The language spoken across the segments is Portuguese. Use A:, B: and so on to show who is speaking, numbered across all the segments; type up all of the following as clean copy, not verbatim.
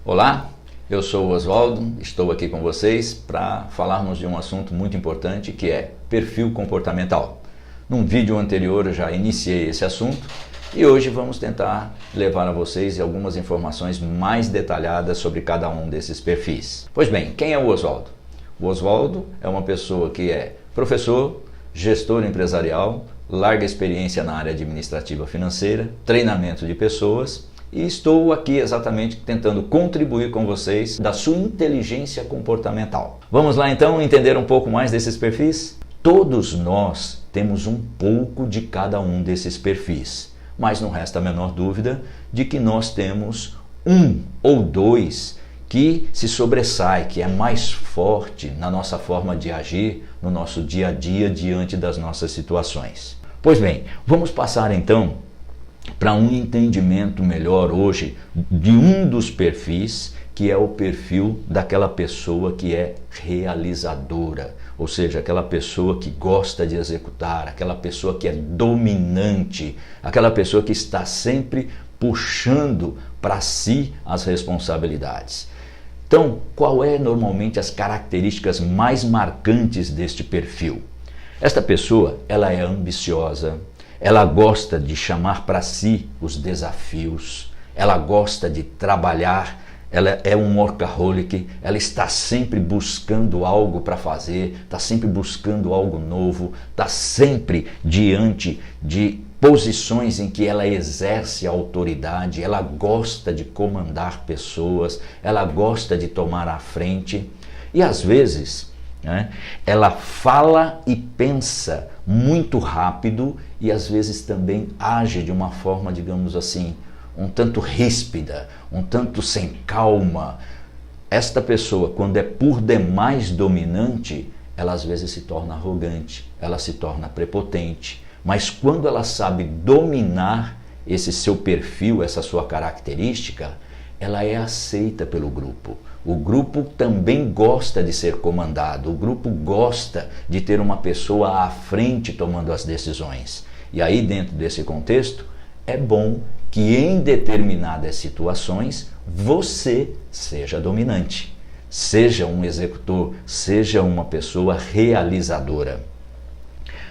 A: Olá, eu sou o Oswaldo, estou aqui com vocês para falarmos de um assunto muito importante que é perfil comportamental. Num vídeo anterior eu já iniciei esse assunto e hoje vamos tentar levar a vocês algumas informações mais detalhadas sobre cada um desses perfis. Pois bem, quem é o Oswaldo? O Oswaldo é uma pessoa que é professor, gestor empresarial, larga experiência na área administrativa financeira, treinamento de pessoas. E estou aqui exatamente tentando contribuir com vocês da sua inteligência comportamental. Vamos lá então entender um pouco mais desses perfis? Todos nós temos um pouco de cada um desses perfis, mas não resta a menor dúvida de que nós temos um ou dois que se sobressai, que é mais forte na nossa forma de agir, no nosso dia a dia diante das nossas situações. Pois bem, vamos passar então para um entendimento melhor hoje de um dos perfis, que é o perfil daquela pessoa que é realizadora, ou seja, aquela pessoa que gosta de executar, aquela pessoa que é dominante, aquela pessoa que está sempre puxando para si as responsabilidades. Então, qual é normalmente as características mais marcantes deste perfil? Esta pessoa, ela é ambiciosa, ela gosta de chamar para si os desafios, ela gosta de trabalhar, ela é um workaholic, ela está sempre buscando algo para fazer, está sempre buscando algo novo, está sempre diante de posições em que ela exerce autoridade, ela gosta de comandar pessoas, ela gosta de tomar a frente e às vezes ela fala e pensa muito rápido e às vezes também age de uma forma, digamos assim, um tanto ríspida, um tanto sem calma. Esta pessoa, quando é por demais dominante, ela às vezes se torna arrogante, ela se torna prepotente, mas quando ela sabe dominar esse seu perfil, essa sua característica, ela é aceita pelo grupo. O grupo também gosta de ser comandado, o grupo gosta de ter uma pessoa à frente tomando as decisões. E aí, dentro desse contexto, é bom que em determinadas situações você seja dominante, seja um executor, seja uma pessoa realizadora.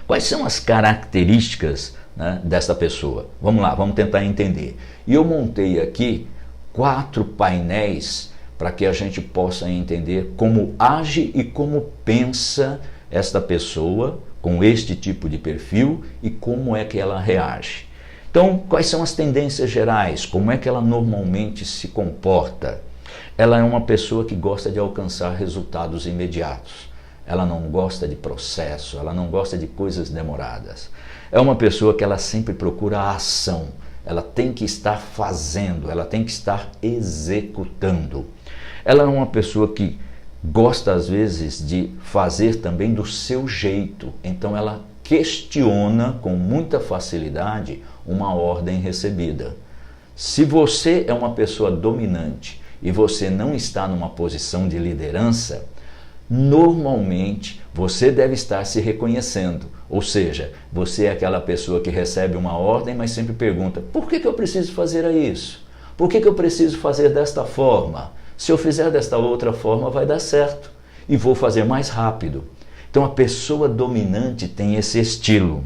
A: Quais são as características dessa pessoa? Vamos lá, vamos tentar entender. E eu montei aqui 4 painéis para que a gente possa entender como age e como pensa esta pessoa com este tipo de perfil e como é que ela reage. Então, quais são as tendências gerais? Como é que ela normalmente se comporta? Ela é uma pessoa que gosta de alcançar resultados imediatos. Ela não gosta de processo, ela não gosta de coisas demoradas. É uma pessoa que ela sempre procura a ação. Ela tem que estar fazendo, ela tem que estar executando. Ela é uma pessoa que gosta às vezes de fazer também do seu jeito. Então ela questiona com muita facilidade uma ordem recebida. Se você é uma pessoa dominante e você não está numa posição de liderança, normalmente você deve estar se reconhecendo. Ou seja, você é aquela pessoa que recebe uma ordem, mas sempre pergunta: por que eu preciso fazer isso? Por que eu preciso fazer desta forma? Se eu fizer desta outra forma vai dar certo e vou fazer mais rápido. Então a pessoa dominante tem esse estilo.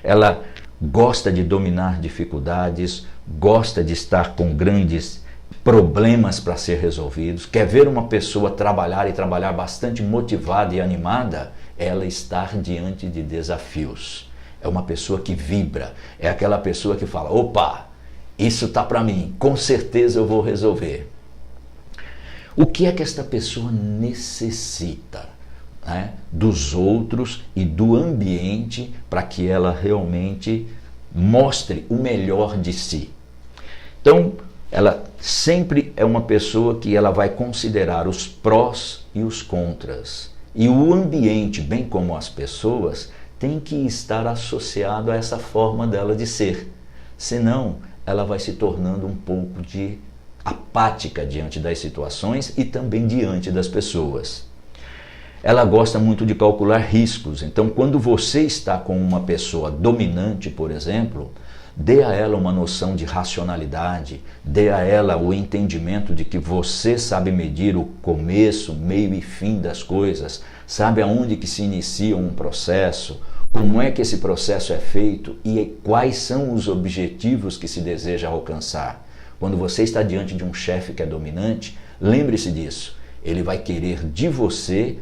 A: Ela gosta de dominar dificuldades, gosta de estar com grandes problemas para ser resolvidos, quer ver uma pessoa trabalhar e trabalhar bastante motivada e animada, ela estar diante de desafios. É uma pessoa que vibra, é aquela pessoa que fala: opa, isso está para mim, com certeza eu vou resolver. O que é que esta pessoa necessita dos outros e do ambiente para que ela realmente mostre o melhor de si? Então, ela sempre é uma pessoa que ela vai considerar os prós e os contras. E o ambiente, bem como as pessoas, tem que estar associado a essa forma dela de ser. Senão, ela vai se tornando um pouco de apática diante das situações e também diante das pessoas. Ela gosta muito de calcular riscos. Então, quando você está com uma pessoa dominante, por exemplo, dê a ela uma noção de racionalidade, dê a ela o entendimento de que você sabe medir o começo, meio e fim das coisas, sabe aonde que se inicia um processo, como é que esse processo é feito e quais são os objetivos que se deseja alcançar. Quando você está diante de um chefe que é dominante, lembre-se disso. Ele vai querer de você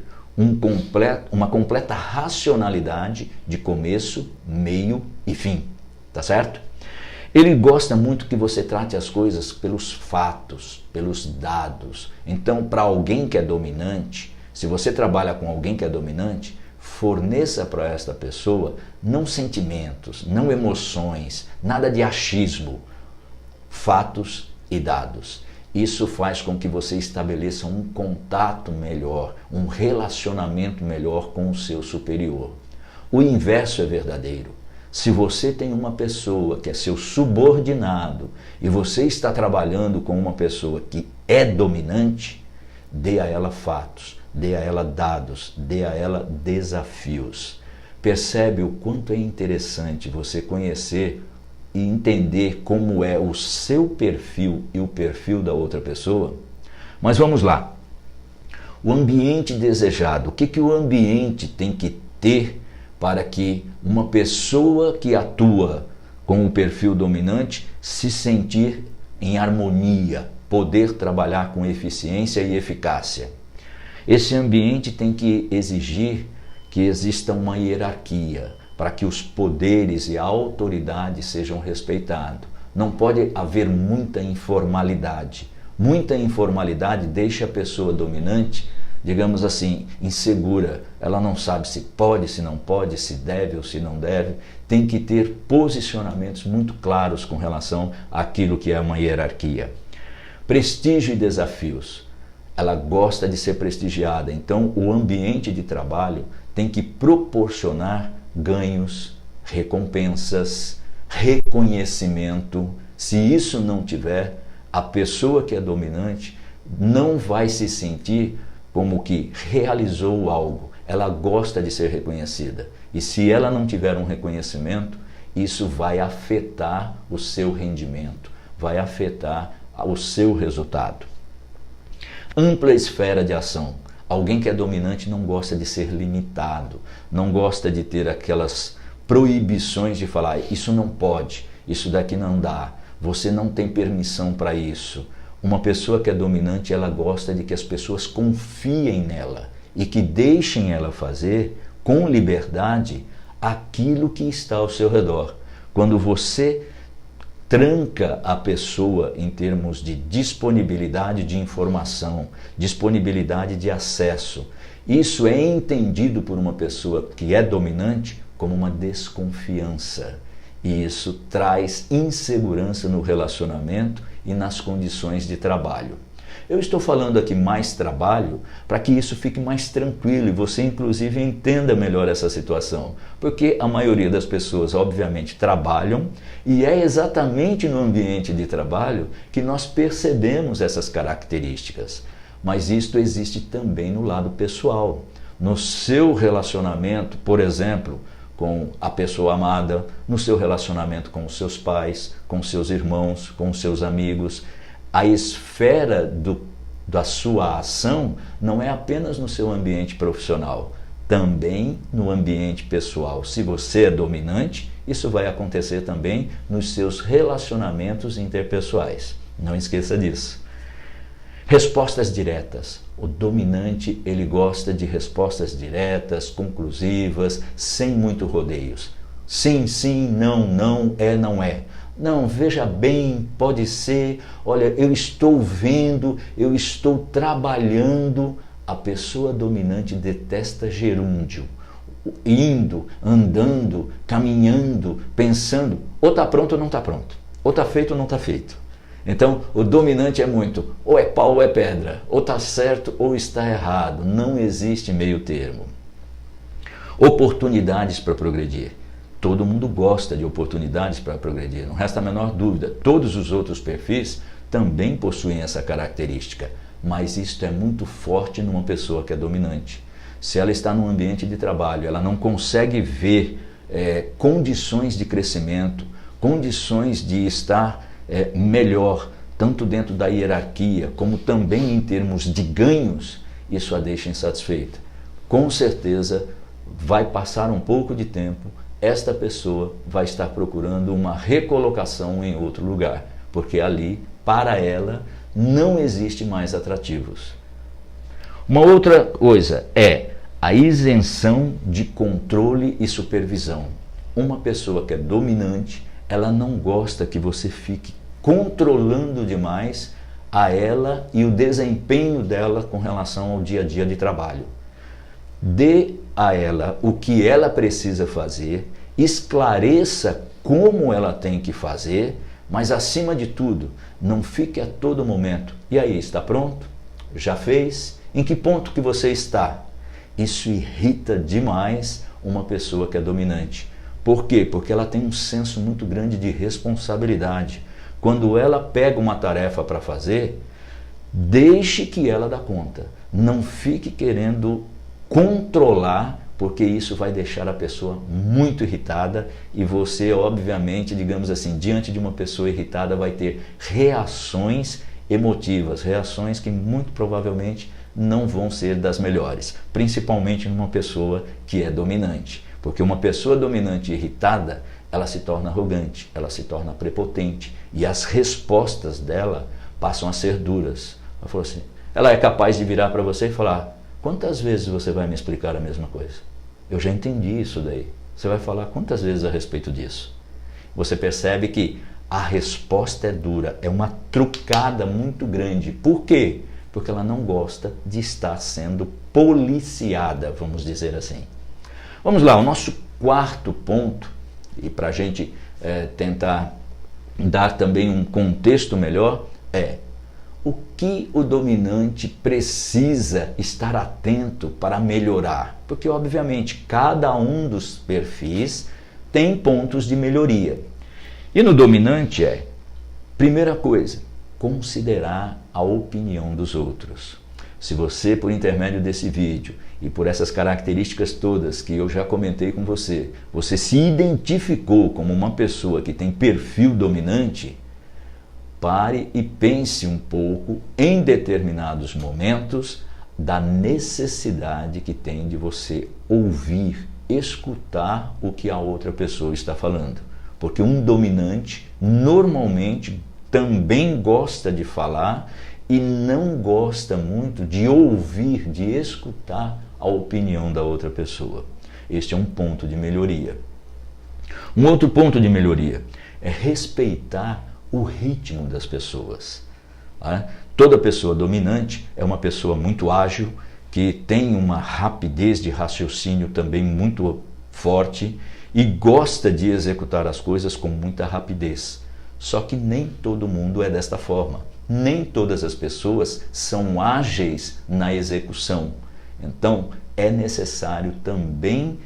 A: uma completa racionalidade de começo, meio e fim. Tá certo? Ele gosta muito que você trate as coisas pelos fatos, pelos dados. Então, para alguém que é dominante, se você trabalha com alguém que é dominante, forneça para esta pessoa não sentimentos, não emoções, nada de achismo, fatos e dados. Isso faz com que você estabeleça um contato melhor, um relacionamento melhor com o seu superior. O inverso é verdadeiro. Se você tem uma pessoa que é seu subordinado e você está trabalhando com uma pessoa que é dominante, dê a ela fatos, dê a ela dados, dê a ela desafios. Percebe o quanto é interessante você conhecer e entender como é o seu perfil e o perfil da outra pessoa? Mas vamos lá. O ambiente desejado. O que o ambiente tem que ter para que uma pessoa que atua com o perfil dominante se sentir em harmonia, poder trabalhar com eficiência e eficácia? Esse ambiente tem que exigir que exista uma hierarquia, para que os poderes e a autoridade sejam respeitados. Não pode haver muita informalidade. Muita informalidade deixa a pessoa dominante, digamos assim, insegura. Ela não sabe se pode, se não pode, se deve ou se não deve. Tem que ter posicionamentos muito claros com relação àquilo que é uma hierarquia. Prestígio e desafios. Ela gosta de ser prestigiada, então o ambiente de trabalho tem que proporcionar ganhos, recompensas, reconhecimento. Se isso não tiver, a pessoa que é dominante não vai se sentir como que realizou algo. Ela gosta de ser reconhecida. E se ela não tiver um reconhecimento, isso vai afetar o seu rendimento, vai afetar o seu resultado. Ampla esfera de ação. Alguém que é dominante não gosta de ser limitado, não gosta de ter aquelas proibições de falar isso não pode, isso daqui não dá, você não tem permissão para isso. Uma pessoa que é dominante, ela gosta de que as pessoas confiem nela e que deixem ela fazer com liberdade aquilo que está ao seu redor. Quando você tranca a pessoa em termos de disponibilidade de informação, disponibilidade de acesso, isso é entendido por uma pessoa que é dominante como uma desconfiança. E isso traz insegurança no relacionamento e nas condições de trabalho. Eu estou falando aqui mais trabalho para que isso fique mais tranquilo e você inclusive entenda melhor essa situação. Porque a maioria das pessoas obviamente trabalham e é exatamente no ambiente de trabalho que nós percebemos essas características. Mas isto existe também no lado pessoal. No seu relacionamento, por exemplo, com a pessoa amada, no seu relacionamento com os seus pais, com seus irmãos, com os seus amigos. A esfera da sua ação não é apenas no seu ambiente profissional, também no ambiente pessoal. Se você é dominante, isso vai acontecer também nos seus relacionamentos interpessoais. Não esqueça disso. Respostas diretas. O dominante, ele gosta de respostas diretas, conclusivas, sem muito rodeios. Sim, sim, não, não, é, não é. Não, veja bem, pode ser, olha, eu estou vendo, eu estou trabalhando. A pessoa dominante detesta gerúndio, indo, andando, caminhando, pensando, ou está pronto ou não está pronto, ou está feito ou não está feito. Então, o dominante é muito, ou é pau ou é pedra, ou está certo ou está errado, não existe meio termo. Oportunidades para progredir. Todo mundo gosta de oportunidades para progredir, não resta a menor dúvida. Todos os outros perfis também possuem essa característica, mas isto é muito forte numa pessoa que é dominante. Se ela está num ambiente de trabalho, ela não consegue ver condições de crescimento, condições de estar melhor, tanto dentro da hierarquia, como também em termos de ganhos, isso a deixa insatisfeita. Com certeza, vai passar um pouco de tempo, esta pessoa vai estar procurando uma recolocação em outro lugar, porque ali, para ela, não existe mais atrativos. Uma outra coisa é a isenção de controle e supervisão. Uma pessoa que é dominante, ela não gosta que você fique controlando demais a ela e o desempenho dela com relação ao dia a dia de trabalho. Dê a ela o que ela precisa fazer, esclareça como ela tem que fazer, mas acima de tudo, não fique a todo momento. E aí, está pronto? Já fez? Em que ponto que você está? Isso irrita demais uma pessoa que é dominante. Por quê? Porque ela tem um senso muito grande de responsabilidade. Quando ela pega uma tarefa para fazer, deixe que ela dá conta. Não fique querendo controlar, porque isso vai deixar a pessoa muito irritada e você, obviamente, digamos assim, diante de uma pessoa irritada, vai ter reações emotivas, reações que muito provavelmente não vão ser das melhores, principalmente numa pessoa que é dominante. Porque uma pessoa dominante e irritada, ela se torna arrogante, ela se torna prepotente e as respostas dela passam a ser duras. Ela falou assim, ela é capaz de virar para você e falar, quantas vezes você vai me explicar a mesma coisa? Eu já entendi isso daí. Você vai falar quantas vezes a respeito disso? Você percebe que a resposta é dura, é uma trucada muito grande. Por quê? Porque ela não gosta de estar sendo policiada, vamos dizer assim. Vamos lá, o nosso quarto ponto, e para a gente tentar dar também um contexto melhor, é o que o dominante precisa estar atento para melhorar. Porque, obviamente, cada um dos perfis tem pontos de melhoria. E no dominante primeira coisa, considerar a opinião dos outros. Se você, por intermédio desse vídeo e por essas características todas que eu já comentei com você, você se identificou como uma pessoa que tem perfil dominante, pare e pense um pouco em determinados momentos da necessidade que tem de você ouvir, escutar o que a outra pessoa está falando. Porque um dominante normalmente também gosta de falar e não gosta muito de ouvir, de escutar a opinião da outra pessoa. Este é um ponto de melhoria. Um outro ponto de melhoria é respeitar o ritmo das pessoas. Toda pessoa dominante é uma pessoa muito ágil, que tem uma rapidez de raciocínio também muito forte e gosta de executar as coisas com muita rapidez. Só que nem todo mundo é desta forma. Nem todas as pessoas são ágeis na execução. Então, é necessário também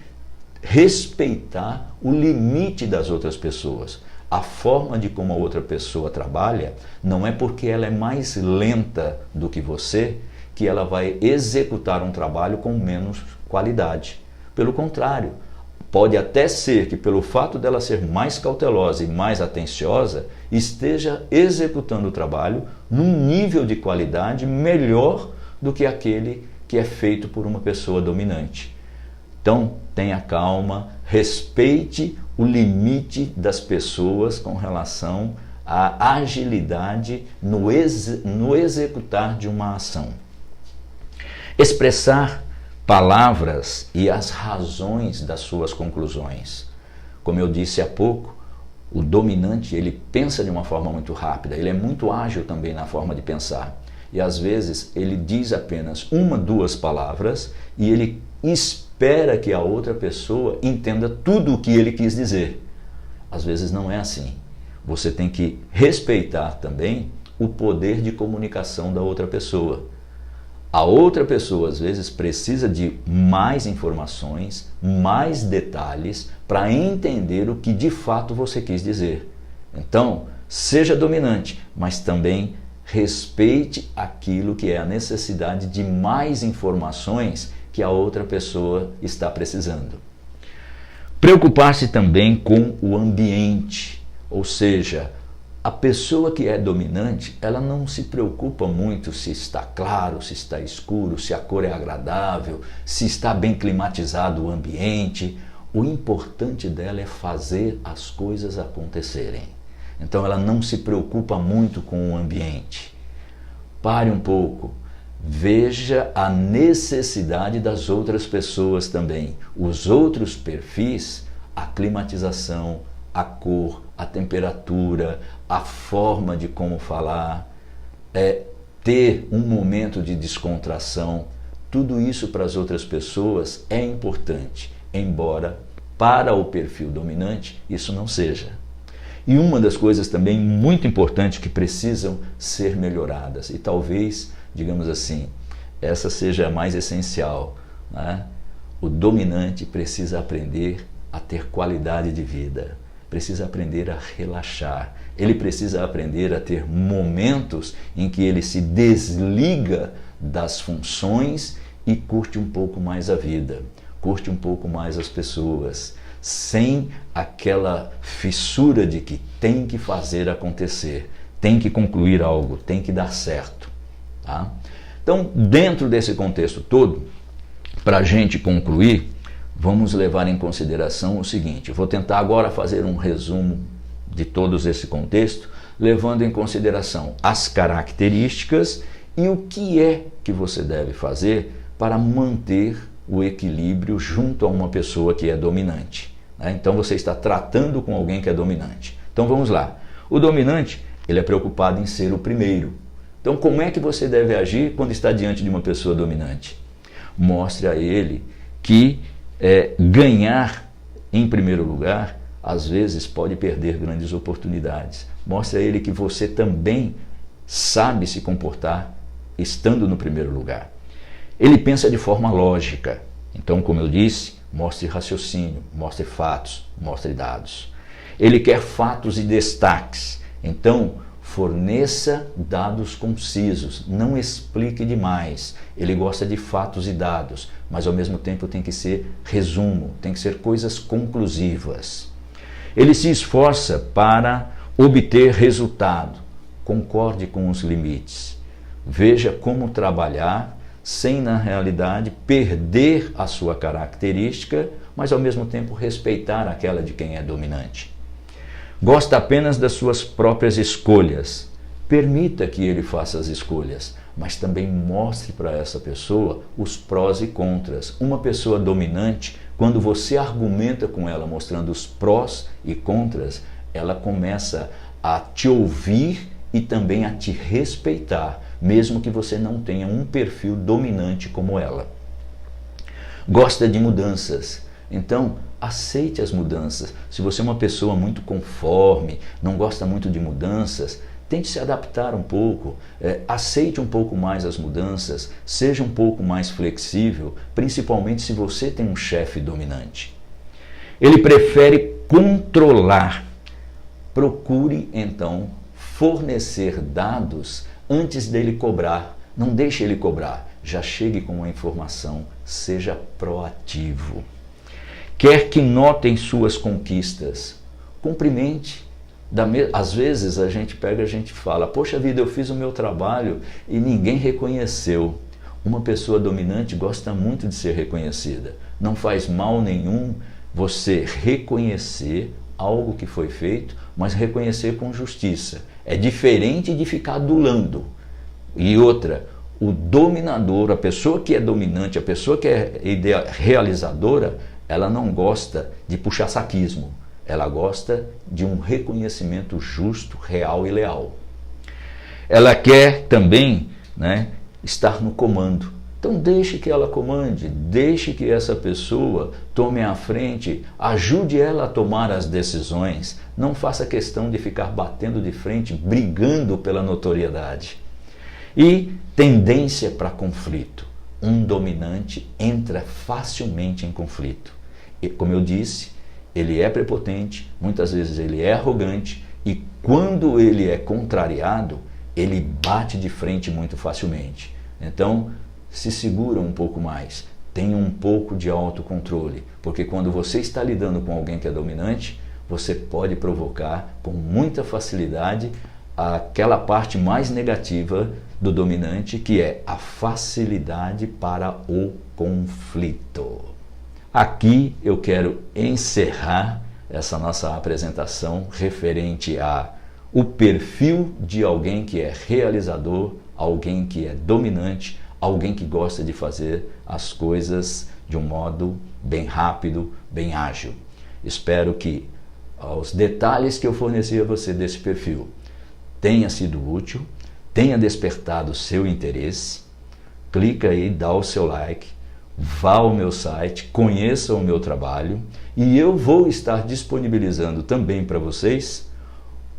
A: respeitar o limite das outras pessoas. A forma de como a outra pessoa trabalha não é porque ela é mais lenta do que você que ela vai executar um trabalho com menos qualidade. Pelo contrário, pode até ser que pelo fato dela ser mais cautelosa e mais atenciosa, esteja executando o trabalho num nível de qualidade melhor do que aquele que é feito por uma pessoa dominante. Então, tenha calma, respeite o limite das pessoas com relação à agilidade no executar de uma ação. Expressar palavras e as razões das suas conclusões. Como eu disse há pouco, o dominante ele pensa de uma forma muito rápida, ele é muito ágil também na forma de pensar. E às vezes ele diz apenas uma, duas palavras e ele espera que a outra pessoa entenda tudo o que ele quis dizer. Às vezes não é assim. Você tem que respeitar também o poder de comunicação da outra pessoa. A outra pessoa, às vezes, precisa de mais informações, mais detalhes para entender o que de fato você quis dizer. Então, seja dominante, mas também respeite aquilo que é a necessidade de mais informações que a outra pessoa está precisando. Preocupar-se também com o ambiente. Ou seja, a pessoa que é dominante, ela não se preocupa muito se está claro, se está escuro, se a cor é agradável, se está bem climatizado o ambiente. O importante dela é fazer as coisas acontecerem. Então ela não se preocupa muito com o ambiente. Pare um pouco, veja a necessidade das outras pessoas também. Os outros perfis, a climatização, a cor, a temperatura, a forma de como falar, ter um momento de descontração, tudo isso para as outras pessoas é importante, embora para o perfil dominante isso não seja. E uma das coisas também muito importantes que precisam ser melhoradas, e talvez, digamos assim, essa seja a mais essencial, né? O dominante precisa aprender a ter qualidade de vida, precisa aprender a relaxar, ele precisa aprender a ter momentos em que ele se desliga das funções e curte um pouco mais a vida, curte um pouco mais as pessoas, sem aquela fissura de que tem que fazer acontecer, tem que concluir algo, tem que dar certo. Tá? Então, dentro desse contexto todo, para a gente concluir, vamos levar em consideração o seguinte, eu vou tentar agora fazer um resumo de todo esse contexto, levando em consideração as características e o que é que você deve fazer para manter o equilíbrio junto a uma pessoa que é dominante. Então você está tratando com alguém que é dominante. Então vamos lá. O dominante, ele é preocupado em ser o primeiro. Então como é que você deve agir quando está diante de uma pessoa dominante? Mostre a ele que ganhar em primeiro lugar, às vezes pode perder grandes oportunidades. Mostre a ele que você também sabe se comportar estando no primeiro lugar. Ele pensa de forma lógica. Então, como eu disse, mostre raciocínio, mostre fatos, mostre dados. Ele quer fatos e destaques. Então, forneça dados concisos, não explique demais. Ele gosta de fatos e dados, mas ao mesmo tempo tem que ser resumo, tem que ser coisas conclusivas. Ele se esforça para obter resultado. Concorde com os limites. Veja como trabalhar sem, na realidade, perder a sua característica, mas ao mesmo tempo respeitar aquela de quem é dominante. Gosta apenas das suas próprias escolhas. Permita que ele faça as escolhas, mas também mostre para essa pessoa os prós e contras. Uma pessoa dominante, quando você argumenta com ela mostrando os prós e contras, ela começa a te ouvir e também a te respeitar, mesmo que você não tenha um perfil dominante como ela. Gosta de mudanças. Então, aceite as mudanças. Se você é uma pessoa muito conforme, não gosta muito de mudanças, tente se adaptar um pouco, aceite um pouco mais as mudanças, seja um pouco mais flexível, principalmente se você tem um chefe dominante. Ele prefere controlar. Procure, então, fornecer dados antes dele cobrar. Não deixe ele cobrar, já chegue com a informação, seja proativo. Quer que notem suas conquistas, cumprimente. Às vezes a gente fala, poxa vida, eu fiz o meu trabalho e ninguém reconheceu. Uma pessoa dominante gosta muito de ser reconhecida. Não faz mal nenhum você reconhecer algo que foi feito, mas reconhecer com justiça. É diferente de ficar adulando. E outra, o dominador, a pessoa que é dominante, a pessoa que é realizadora, ela não gosta de puxa-saquismo. Ela gosta de um reconhecimento justo, real e leal. Ela quer também, estar no comando. Então deixe que ela comande, deixe que essa pessoa tome a frente, ajude ela a tomar as decisões. Não faça questão de ficar batendo de frente, brigando pela notoriedade. E tendência para conflito. Um dominante entra facilmente em conflito. E, como eu disse, ele é prepotente, muitas vezes ele é arrogante e quando ele é contrariado, ele bate de frente muito facilmente. Então, se segura um pouco mais, tenha um pouco de autocontrole, porque quando você está lidando com alguém que é dominante, você pode provocar com muita facilidade aquela parte mais negativa do dominante, que é a facilidade para o conflito. Aqui eu quero encerrar essa nossa apresentação referente ao perfil de alguém que é realizador, alguém que é dominante, alguém que gosta de fazer as coisas de um modo bem rápido, bem ágil. Espero que os detalhes que eu forneci a você desse perfil tenha sido útil, tenha despertado o seu interesse. Clica aí, dá o seu like, vá ao meu site, conheça o meu trabalho e eu vou estar disponibilizando também para vocês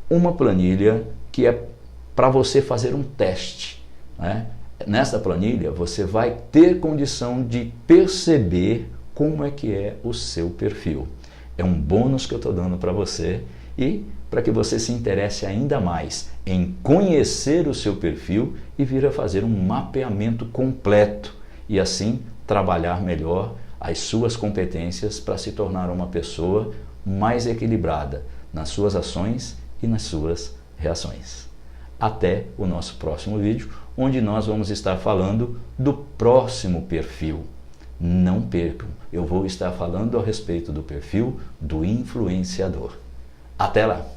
A: uma planilha que é para você fazer um teste, né? Nessa planilha você vai ter condição de perceber como é que é o seu perfil. É um bônus que eu estou dando para você e para que você se interesse ainda mais em conhecer o seu perfil e vir a fazer um mapeamento completo e assim trabalhar melhor as suas competências para se tornar uma pessoa mais equilibrada nas suas ações e nas suas reações. Até o nosso próximo vídeo, onde nós vamos estar falando do próximo perfil. Não percam, eu vou estar falando a respeito do perfil do influenciador. Até lá!